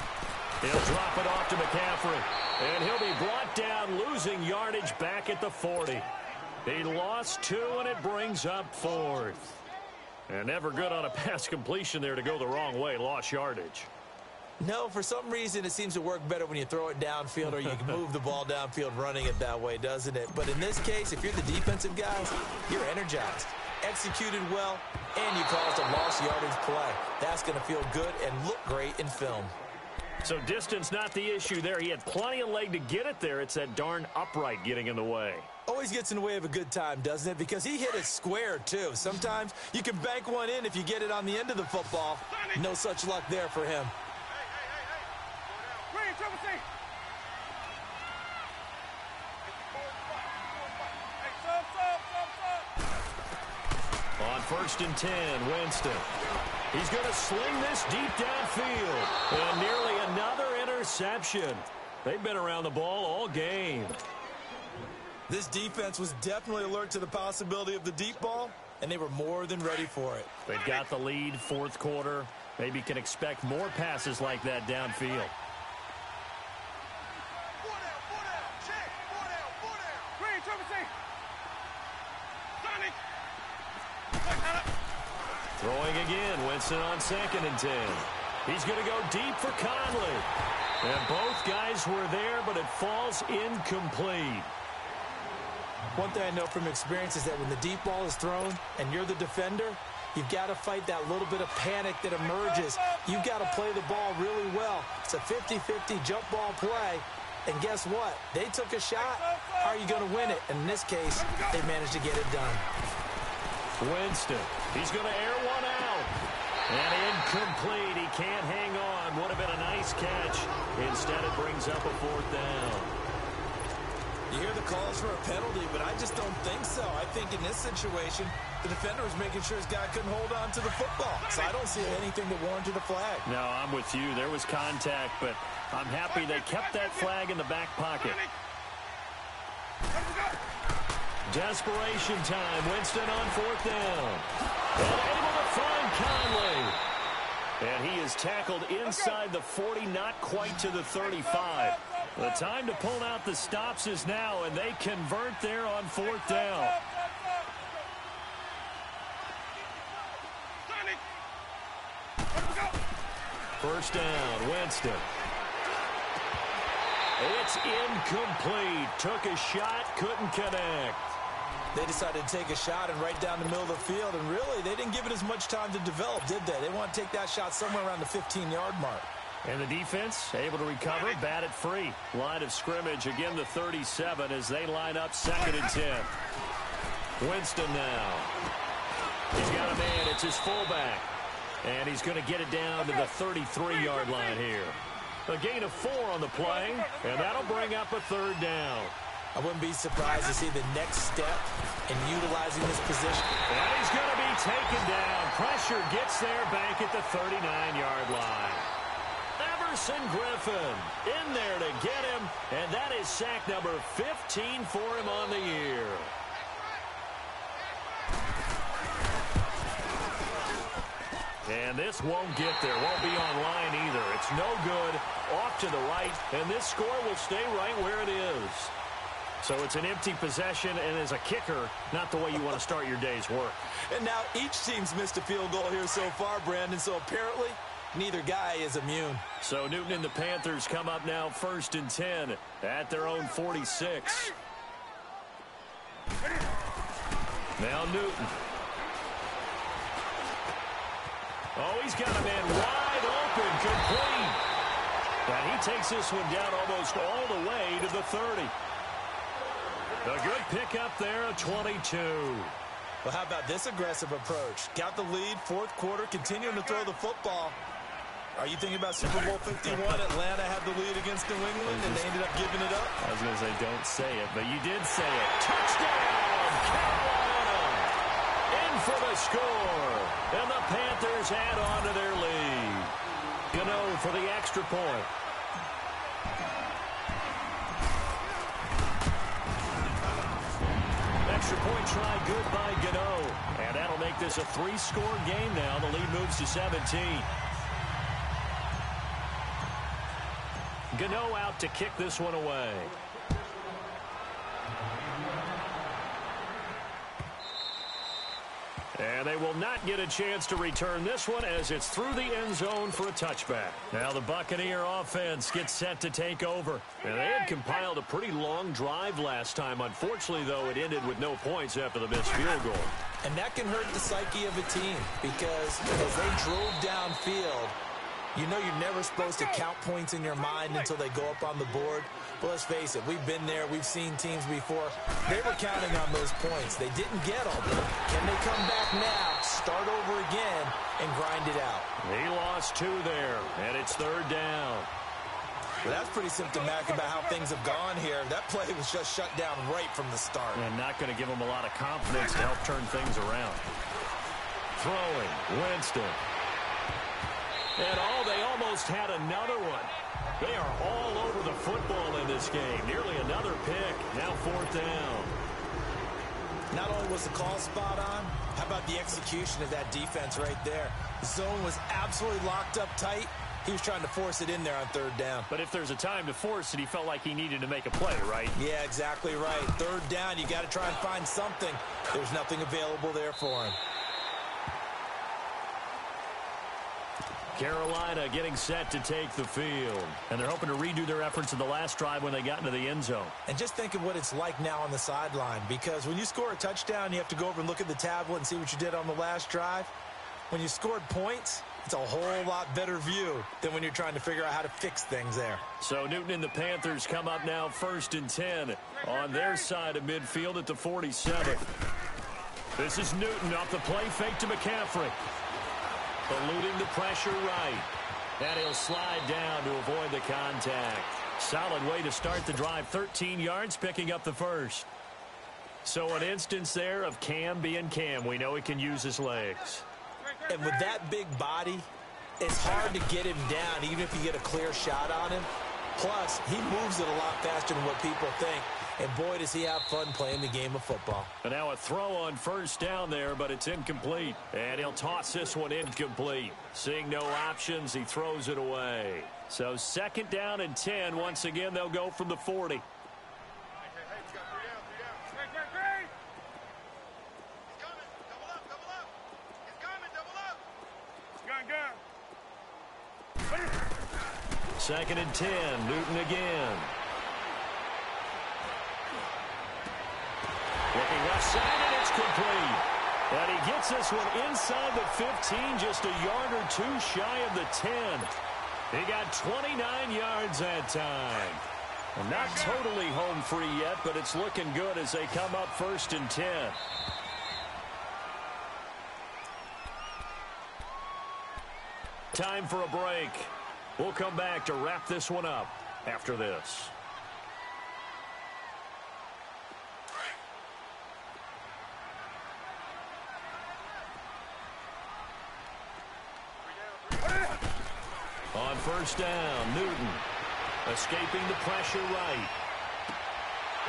He'll drop it off to McCaffrey. And he'll be brought down, losing yardage back at the 40. He lost 2, and it brings up 4th. And never good on a pass completion there to go the wrong way. Lost yardage. No, for some reason it seems to work better when you throw it downfield or you can move the ball downfield running it that way, doesn't it? But in this case, if you're the defensive guys, you're energized, executed well, and you caused a lost yardage play. That's going to feel good and look great in film. So distance not the issue there. He had plenty of leg to get it there. It's that darn upright getting in the way. Always gets in the way of a good time, doesn't it? Because he hit it square, too. Sometimes you can bank one in if you get it on the end of the football. No such luck there for him. Green, triple C. On 1st and 10, Winston. He's going to sling this deep downfield. And nearly another interception. They've been around the ball all game. This defense was definitely alert to the possibility of the deep ball, and they were more than ready for it. They've got the lead, 4th quarter. Maybe can expect more passes like that downfield. Green, triple C. Sonic. Throwing again, Winston on 2nd and 10. He's going to go deep for Conley. And both guys were there, but it falls incomplete. One thing I know from experience is that when the deep ball is thrown and you're the defender, you've got to fight that little bit of panic that emerges. You've got to play the ball really well. It's a 50-50 jump ball play. And guess what? They took a shot. How are you going to win it? And in this case, they managed to get it done. Winston, he's going to air one out. And incomplete. He can't hang on. Would have been a nice catch. Instead, it brings up a 4th down. You hear the calls for a penalty, but I just don't think so. I think in this situation, the defender was making sure his guy couldn't hold on to the football. So I don't see anything that warranted a flag. No, I'm with you. There was contact, but I'm happy they kept that flag in the back pocket. Desperation time. Winston on 4th down. And able to find Conley. And he is tackled inside the 40, not quite to the 35. The time to pull out the stops is now, and they convert there on 4th down. First down, Winston. It's incomplete. Took a shot, couldn't connect. They decided to take a shot and right down the middle of the field, and really, they didn't give it as much time to develop, did they? They want to take that shot somewhere around the 15-yard mark. And the defense able to recover, bat it free. Line of scrimmage, again the 37 as they line up 2nd and 10. Winston now. He's got a man, it's his fullback. And he's going to get it down to the 33-yard line here. A gain of 4 on the play, and that'll bring up a 3rd down. I wouldn't be surprised to see the next step in utilizing this position. And he's going to be taken down. Pressure gets there back at the 39-yard line. Everson Griffin in there to get him, and that is sack number 15 for him on the year. And this won't get there, won't be online either. It's no good, off to the right, and this score will stay right where it is. So it's an empty possession, and as a kicker, not the way you want to start your day's work. And now each team's missed a field goal here so far, Brandon, so apparently neither guy is immune. So Newton and the Panthers come up now 1st and 10 at their own 46. Now Newton. Oh, he's got a man wide open, complete. And he takes this one down almost all the way to the 30. A good pickup there, a 22. Well, how about this aggressive approach? Got the lead, 4th quarter, continuing to throw the football. Are you thinking about Super Bowl 51? Atlanta had the lead against New England, and they ended up giving it up? I was going to say, don't say it, but you did say it. Touchdown, Carolina! In for the score. And the Panthers add on to their lead. Gano for the extra point. Extra point try good by Gano. And that'll make this a 3-score game now. The lead moves to 17. Gano out to kick this one away. And they will not get a chance to return this one as it's through the end zone for a touchback. Now the Buccaneer offense gets set to take over. And they had compiled a pretty long drive last time. Unfortunately, though, it ended with no points after the missed field goal. And that can hurt the psyche of a team because as they drove downfield, You know you're never supposed to count points in your mind until they go up on the board. But let's face it, we've been there. We've seen teams before. They were counting on those points. They didn't get them. Can they come back now, start over again, and grind it out? He lost 2 there, and it's 3rd down. Well, that's pretty symptomatic about how things have gone here. That play was just shut down right from the start. And not going to give them a lot of confidence to help turn things around. Throwing, Winston. And they almost had another one. They are all over the football in this game. Nearly another pick. Now 4th down. Not only was the call spot on, how about the execution of that defense right there? The zone was absolutely locked up tight. He was trying to force it in there on 3rd down. But if there's a time to force it, he felt like he needed to make a play, right? Yeah, exactly right. 3rd down, you got to try and find something. There's nothing available there for him. Carolina getting set to take the field. And they're hoping to redo their efforts in the last drive when they got into the end zone. And just think of what it's like now on the sideline, because when you score a touchdown, you have to go over and look at the tablet and see what you did on the last drive. When you scored points, it's a whole lot better view than when you're trying to figure out how to fix things there. So Newton and the Panthers come up now 1st and 10 on their side of midfield at the 47. This is Newton off the play fake to McCaffrey. Eluding the pressure right. And he'll slide down to avoid the contact. Solid way to start the drive. 13 yards, picking up the first. So an instance there of Cam being Cam. We know he can use his legs. And with that big body, it's hard to get him down, even if you get a clear shot on him. Plus, he moves it a lot faster than what people think. And boy, does he have fun playing the game of football. And now a throw on 1st down there, but it's incomplete. And he'll toss this one incomplete. Seeing no options, he throws it away. So 2nd down and 10. Once again, they'll go from the 40. Second and 10. Newton again. Looking left side, and it's complete. And he gets this one inside the 15, just a yard or 2 shy of the 10. He got 29 yards that time. Well, not totally home free yet, but it's looking good as they come up 1st and 10. Time for a break. We'll come back to wrap this one up after this. On 1st down, Newton escaping the pressure right.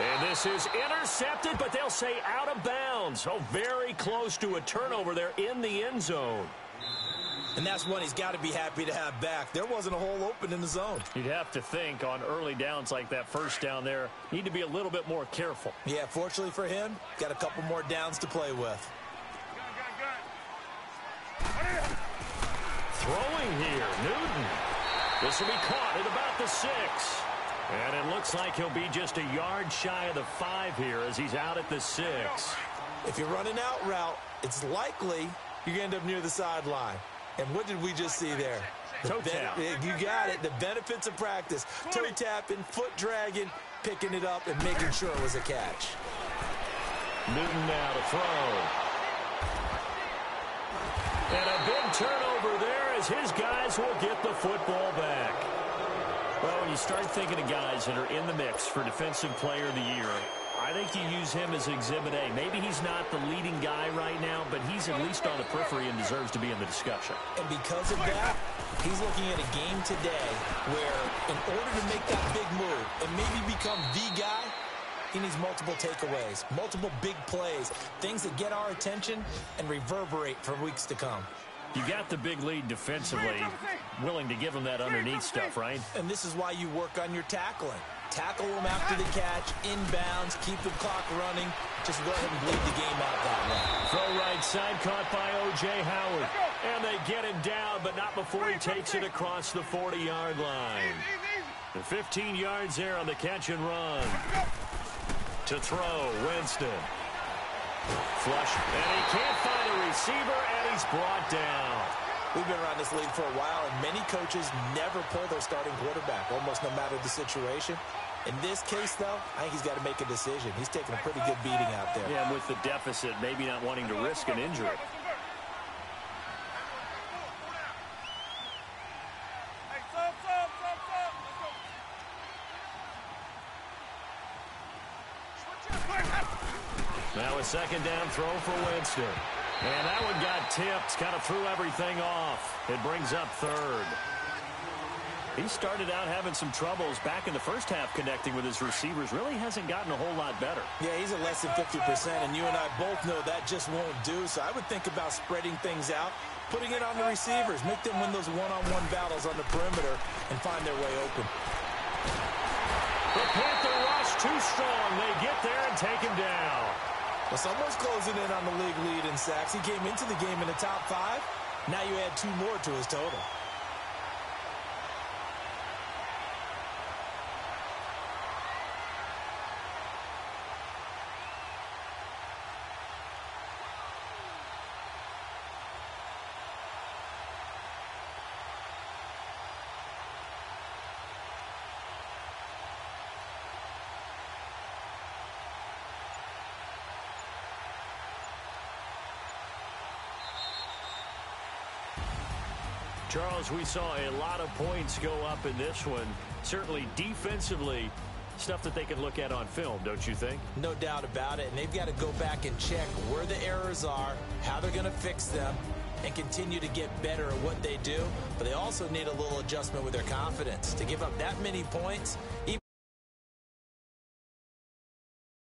And this is intercepted, but they'll say out of bounds. Oh, very close to a turnover there in the end zone. And that's one he's got to be happy to have back. There wasn't a hole open in the zone. You'd have to think on early downs like that 1st down there, need to be a little bit more careful. Yeah, fortunately for him, got a couple more downs to play with. Throwing here, Newton. This will be caught at about the 6. And it looks like he'll be just a yard shy of the 5 here as he's out at the 6. If you're running out route, it's likely you're going to end up near the sideline. And what did we just see there? Toe tap. You got it. The benefits of practice. Toe tapping, foot dragging, picking it up, and making sure it was a catch. Newton now to throw. And a big turnover there as his guys will get the football back. Well, when you start thinking of guys that are in the mix for Defensive Player of the Year, I think you use him as Exhibit A. Maybe he's not the leading guy right now, but he's at least on the periphery and deserves to be in the discussion. And because of that, he's looking at a game today where in order to make that big move and maybe become the guy, he needs multiple takeaways, multiple big plays, things that get our attention and reverberate for weeks to come. You got the big lead defensively, willing to give him that underneath stuff, right? And this is why you work on your tackling. Tackle them after the catch, inbounds, keep the clock running. Just go ahead and bleed the game out that way. Throw right side, caught by O.J. Howard. And they get him down, but not before he takes it across the 40-yard line. The 15 yards there on the catch and run. To throw, Winston. Flush, and he can't find a receiver, and he's brought down. We've been around this league for a while, and many coaches never pull their starting quarterback, almost no matter the situation. In this case, though, I think he's got to make a decision. He's taking a pretty good beating out there. Yeah, and with the deficit, maybe not wanting to risk an injury. Now a second down throw for Winston. And that one got tipped, kind of threw everything off. It brings up third. He started out having some troubles back in the first half connecting with his receivers. Really hasn't gotten a whole lot better. Yeah, he's at less than 50%, and you and I both know that just won't do. So I would think about spreading things out, putting it on the receivers, make them win those one-on-one battles on the perimeter and find their way open. The Panther rush too strong. They get there and take him down. Well, someone's closing in on the league lead in sacks. He came into the game in the top 5. Now you add 2 more to his total. Charles, we saw a lot of points go up in this one. Certainly defensively, stuff that they can look at on film, don't you think? No doubt about it. And they've got to go back and check where the errors are, how they're going to fix them, and continue to get better at what they do. But they also need a little adjustment with their confidence. To give up that many points, even